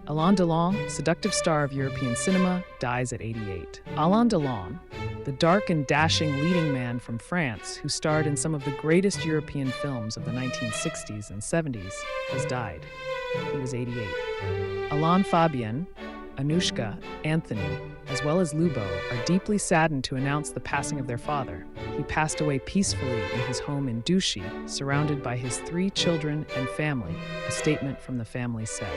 Alain Delon, seductive star of European cinema, dies at 88. Alain Delon, the dark and dashing leading man from France who starred in some of the greatest European films of the 1960s and 70s, has died. He was 88. Alain, Fabienne, Anushka, Anthony, as well as Lubo, are deeply saddened to announce the passing of their father. He passed away peacefully in his home in Douchy, surrounded by his 3 children and family, a statement from the family said.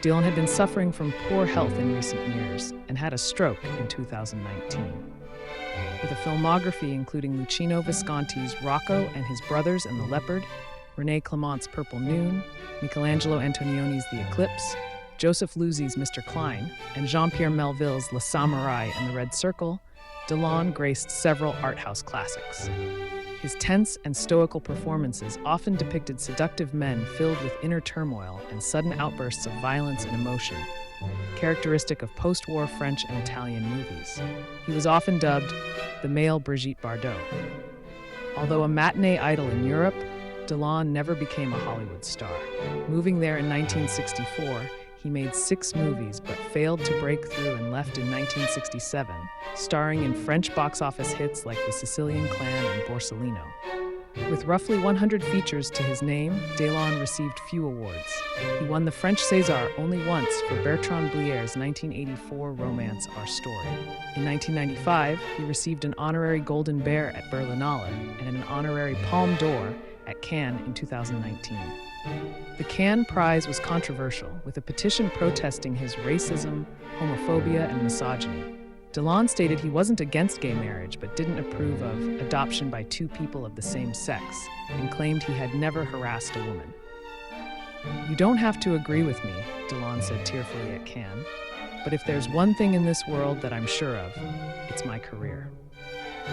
Delon had been suffering from poor health in recent years and had a stroke in 2019. With a filmography including Luchino Visconti's Rocco and His Brothers and the Leopard, René Clément's Purple Noon, Michelangelo Antonioni's The Eclipse, Joseph Losey's Mr. Klein, and Jean-Pierre Melville's Le Samouraï and the Red Circle, Delon graced several art house classics. His tense and stoical performances often depicted seductive men filled with inner turmoil and sudden outbursts of violence and emotion, characteristic of post-war French and Italian movies. He was often dubbed the male Brigitte Bardot. Although a matinee idol in Europe, Delon never became a Hollywood star. Moving there in 1964, he made 6 movies but failed to break through and left in 1967, starring in French box office hits like The Sicilian Clan and Borsellino. With roughly 100 features to his name, Delon received few awards. He won the French César only once for Bertrand Blier's 1984 romance Our Story. In 1995, he received an honorary Golden Bear at Berlinale and an honorary Palme d'Or at Cannes in 2019. The Cannes Prize was controversial, with a petition protesting his racism, homophobia, and misogyny. Delon stated he wasn't against gay marriage but didn't approve of adoption by 2 people of the same sex, and claimed he had never harassed a woman. "You don't have to agree with me," Delon said tearfully at Cannes, "but if there's one thing in this world that I'm sure of, it's my career."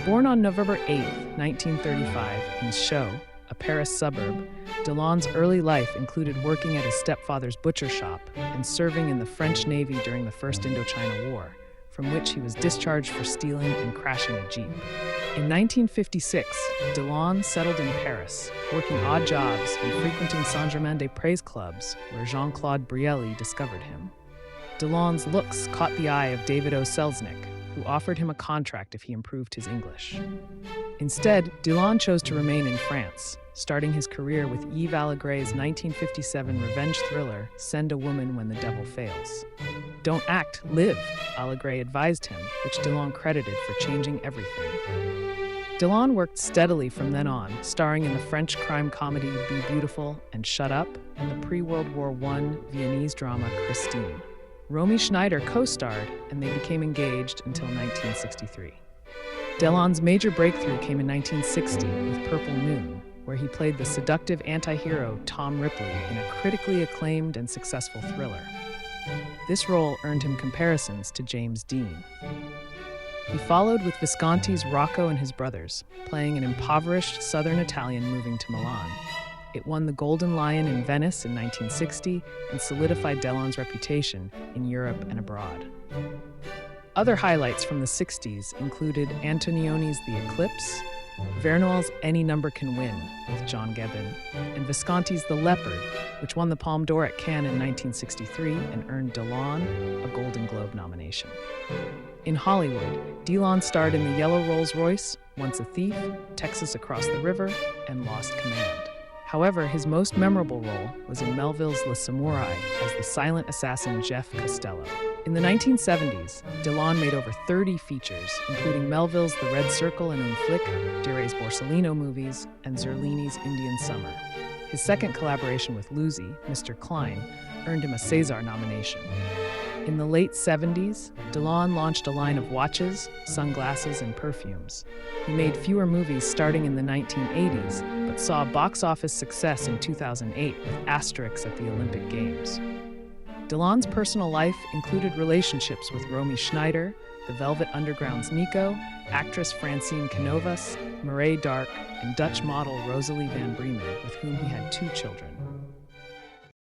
Born on November 8, 1935, in Chaux, a Paris suburb, Delon's early life included working at his stepfather's butcher shop and serving in the French Navy during the First Indochina War, from which he was discharged for stealing and crashing a Jeep. In 1956, Delon settled in Paris, working odd jobs and frequenting Saint-Germain-des-Prés clubs, where Jean-Claude Brialy discovered him. Delon's looks caught the eye of David O. Selznick, who offered him a contract if he improved his English. Instead, Delon chose to remain in France, starting his career with Yves Allégré's 1957 revenge thriller, Send a Woman When the Devil Fails. "Don't act, live," Allégre advised him, which Delon credited for changing everything. Delon worked steadily from then on, starring in the French crime comedy Be Beautiful and Shut Up, and the pre-World War I Viennese drama Christine. Romy Schneider co-starred, and they became engaged until 1963. Delon's major breakthrough came in 1960 with Purple Noon, where he played the seductive anti-hero Tom Ripley in a critically acclaimed and successful thriller. This role earned him comparisons to James Dean. He followed with Visconti's Rocco and His Brothers, playing an impoverished southern Italian moving to Milan. It won the Golden Lion in Venice in 1960 and solidified Delon's reputation in Europe and abroad. Other highlights from the 60s included Antonioni's The Eclipse, Verneuil's Any Number Can Win with John Gibbon, and Visconti's The Leopard, which won the Palme d'Or at Cannes in 1963 and earned Delon a Golden Globe nomination. In Hollywood, Delon starred in The Yellow Rolls-Royce, Once a Thief, Texas Across the River, and Lost Command. However, his most memorable role was in Melville's Le Samouraï as the silent assassin Jeff Costello. In the 1970s, Delon made over 30 features, including Melville's The Red Circle and Un Flic, Diré's Borsellino movies, and Zerlini's Indian Summer. His second collaboration with Losey, Mr. Klein, earned him a César nomination. In the late 70s, Delon launched a line of watches, sunglasses, and perfumes. He made fewer movies starting in the 1980s, but saw box office success in 2008 with Asterix at the Olympic Games. Delon's personal life included relationships with Romy Schneider, the Velvet Underground's Nico, actress Francine Canovas, Mireille Darc, and Dutch model Rosalie van Bremen, with whom he had 2 children.